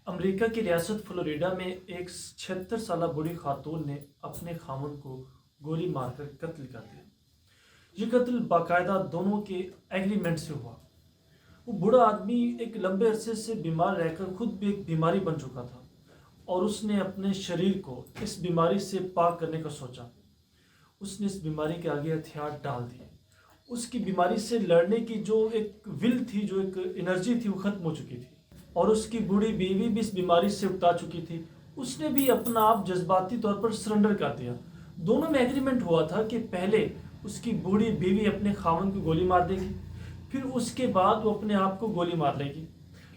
امریکہ کی ریاست فلوریڈا میں ایک 76 سالہ بوڑھی خاتون نے اپنے خاوند کو گولی مار کر قتل کر دیا۔ یہ قتل باقاعدہ دونوں کے ایگریمنٹ سے ہوا۔ وہ بوڑھا آدمی ایک لمبے عرصے سے بیمار رہ کر خود بھی ایک بیماری بن چکا تھا اور اس نے اپنے شریر کو اس بیماری سے پاک کرنے کا سوچا۔ اس نے اس بیماری کے آگے ہتھیار ڈال دیے۔ اس کی بیماری سے لڑنے کی جو ایک ول تھی، جو ایک انرجی تھی، وہ ختم ہو چکی تھی اور اس کی بوڑھی بیوی بھی اس بیماری سے اکتا چکی تھی۔ اس نے بھی اپنا آپ جذباتی طور پر سرنڈر کر دیا۔ دونوں میں ایگریمنٹ ہوا تھا کہ پہلے اس کی بوڑھی بیوی اپنے خاوند کو گولی مار دے گی، پھر اس کے بعد وہ اپنے آپ کو گولی مار لے گی۔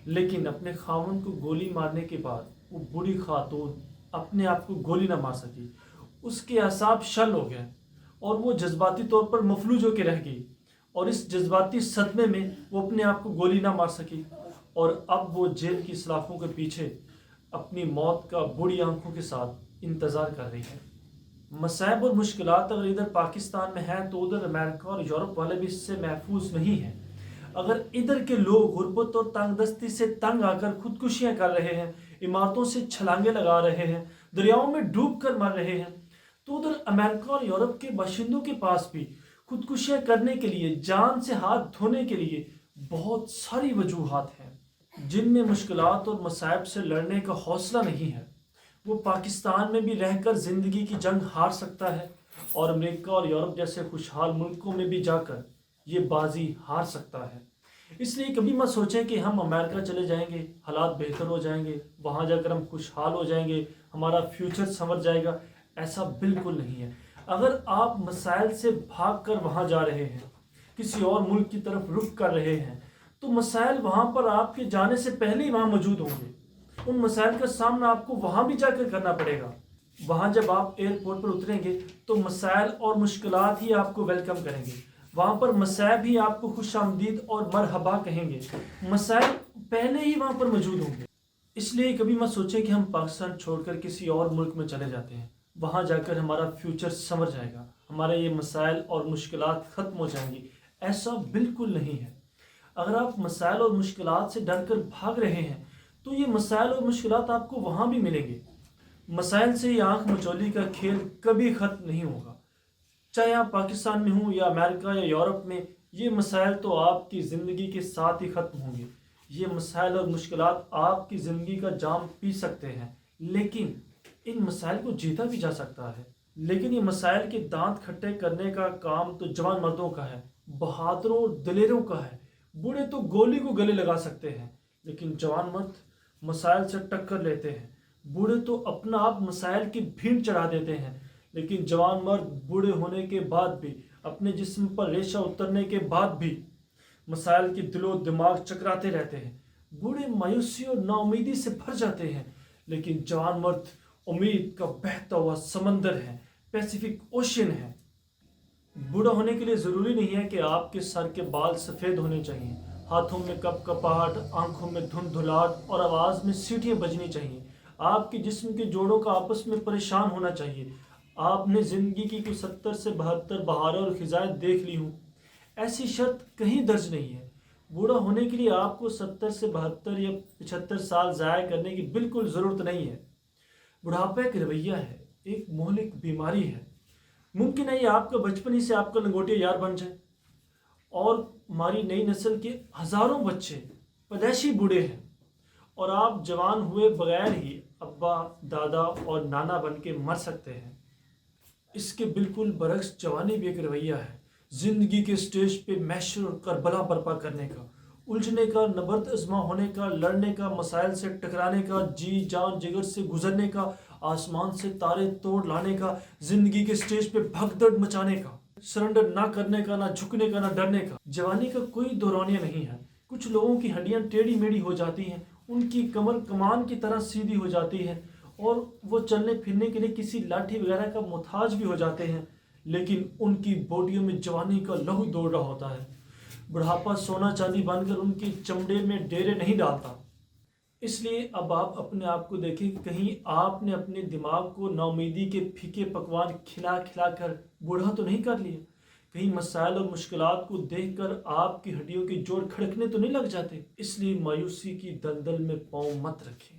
لیکن اپنے خاوند کو گولی مارنے کے بعد وہ بوڑھی خاتون اپنے آپ کو گولی نہ مار سکی۔ اس کے اعصاب شل ہو گئے اور وہ جذباتی طور پر مفلوج ہو کے رہ گئی، اور اس جذباتی صدمے میں وہ اپنے آپ کو گولی نہ مار سکی، اور اب وہ جیل کی سلاخوں کے پیچھے اپنی موت کا بوڑھی آنکھوں کے ساتھ انتظار کر رہی ہے۔ مصائب اور مشکلات اگر ادھر پاکستان میں ہیں تو ادھر امریکہ اور یورپ والے بھی اس سے محفوظ نہیں ہیں۔ اگر ادھر کے لوگ غربت اور تنگ دستی سے تنگ آ کر خودکشیاں کر رہے ہیں، عمارتوں سے چھلانگیں لگا رہے ہیں، دریاؤں میں ڈوب کر مر رہے ہیں، تو ادھر امریکہ اور یورپ کے باشندوں کے پاس بھی خودکشیاں کرنے کے لیے، جان سے ہاتھ دھونے کے لیے بہت ساری وجوہات ہیں۔ جن میں مشکلات اور مصائب سے لڑنے کا حوصلہ نہیں ہے، وہ پاکستان میں بھی رہ کر زندگی کی جنگ ہار سکتا ہے اور امریکہ اور یورپ جیسے خوشحال ملکوں میں بھی جا کر یہ بازی ہار سکتا ہے۔ اس لیے کبھی مت سوچیں کہ ہم امریکہ چلے جائیں گے، حالات بہتر ہو جائیں گے، وہاں جا کر ہم خوشحال ہو جائیں گے، ہمارا فیوچر سنور جائے گا۔ ایسا بالکل نہیں ہے۔ اگر آپ مسائل سے بھاگ کر وہاں جا رہے ہیں، کسی اور ملک کی طرف رخ کر رہے ہیں، تو مسائل وہاں پر آپ کے جانے سے پہلے ہی وہاں موجود ہوں گے۔ ان مسائل کا سامنا آپ کو وہاں بھی جا کر کرنا پڑے گا۔ وہاں جب آپ ایئرپورٹ پر اتریں گے تو مسائل اور مشکلات ہی آپ کو ویلکم کریں گے، وہاں پر مصائب ہی آپ کو خوش آمدید اور مرحبا کہیں گے۔ مسائل پہلے ہی وہاں پر موجود ہوں گے۔ اس لیے کبھی مت سوچیں کہ ہم پاکستان چھوڑ کر کسی اور ملک میں چلے جاتے ہیں، وہاں جا کر ہمارا فیوچر سنور جائے گا، ہمارے یہ مسائل اور مشکلات ختم ہو جائیں گی۔ ایسا بالکل نہیں ہے۔ اگر آپ مسائل اور مشکلات سے ڈر کر بھاگ رہے ہیں تو یہ مسائل اور مشکلات آپ کو وہاں بھی ملیں گے۔ مسائل سے یہ آنکھ مچولی کا کھیل کبھی ختم نہیں ہوگا۔ چاہے آپ پاکستان میں ہوں یا امریکہ یا یورپ میں، یہ مسائل تو آپ کی زندگی کے ساتھ ہی ختم ہوں گے۔ یہ مسائل اور مشکلات آپ کی زندگی کا جام پی سکتے ہیں، لیکن ان مسائل کو جیتا بھی جا سکتا ہے۔ لیکن یہ مسائل کے دانت کھٹے کرنے کا کام تو جوان مردوں کا ہے، بہادروں اور دلیروں کا ہے۔ بوڑھے تو گولی کو گلے لگا سکتے ہیں، لیکن جوان مرد مسائل سے ٹکر لیتے ہیں۔ بوڑھے تو اپنا آپ مسائل کی بھیڑ چڑھا دیتے ہیں، لیکن جوان مرد بوڑھے ہونے کے بعد بھی، اپنے جسم پر ریشہ اترنے کے بعد بھی مسائل کی دل و دماغ چکراتے رہتے ہیں۔ بوڑھے مایوسی اور نا امیدی سے بھر جاتے ہیں، لیکن جوان مرد امید کا بہتا ہوا سمندر ہے، پیسیفک اوشین ہے۔ بوڑھا ہونے کے لیے ضروری نہیں ہے کہ آپ کے سر کے بال سفید ہونے چاہیے، ہاتھوں میں کپ کپاہٹ، آنکھوں میں دھندلاہٹ اور آواز میں سیٹیاں بجنی چاہیے۔ آپ کے جسم کے جوڑوں کا آپس میں پریشان ہونا چاہیے۔ آپ نے زندگی کی کوئی 70 سے 72 بہاریں اور خزائیں دیکھ لی ہوں، ایسی شرط کہیں درج نہیں ہے۔ بوڑھا ہونے کے لیے آپ کو 70 سے 72 یا 75 سال ضائع کرنے کی بالکل ضرورت نہیں ہے۔ بڑھاپا ایک رویہ ہے، ایک مہلک بیماری ہے۔ ممکن ہے یہ آپ کا بچپن ہی سے آپ کا لنگوٹیا یار بن جائے، اور ہماری نئی نسل کے ہزاروں بچے پیدائشی بوڑھے ہیں، اور آپ جوان ہوئے بغیر ہی ابا، دادا اور نانا بن کے مر سکتے ہیں۔ اس کے بالکل برعکس جوانی بھی ایک رویہ ہے، زندگی کے سٹیج پہ محشر اور کربلا برپا کرنے کا، الجھنے کا، نبرد آزما ہونے کا، لڑنے کا، مسائل سے ٹکرانے کا، جی جان جگر سے گزرنے کا، آسمان سے تارے توڑ لانے کا، زندگی کے سٹیج پہ بھگدڑ مچانے کا، سرنڈر نہ کرنے کا، نہ جھکنے کا، نہ ڈرنے کا۔ جوانی کا کوئی دورانیہ نہیں ہے۔ کچھ لوگوں کی ہڈیاں ٹیڑھی میڑھی ہو جاتی ہیں، ان کی کمر کمان کی طرح سیدھی ہو جاتی ہے، اور وہ چلنے پھرنے کے لیے کسی لاٹھی وغیرہ کا محتاج بھی ہو جاتے ہیں، لیکن ان کی باڈیوں میں جوانی کا لہو دوڑ رہا ہوتا ہے۔ بڑھاپا سونا چاندی بن کر ان کی چمڑے میں ڈیرے نہیں ڈالتا۔ اس لیے اب آپ اپنے آپ کو دیکھیں کہ کہیں آپ نے اپنے دماغ کو نا امیدی کے پھیکے پکوان کھلا کھلا کر بوڑھا تو نہیں کر لیا؟ کہیں مسائل اور مشکلات کو دیکھ کر آپ کی ہڈیوں کے جوڑ کھڑکنے تو نہیں لگ جاتے؟ اس لیے مایوسی کی دلدل میں پاؤں مت رکھیں۔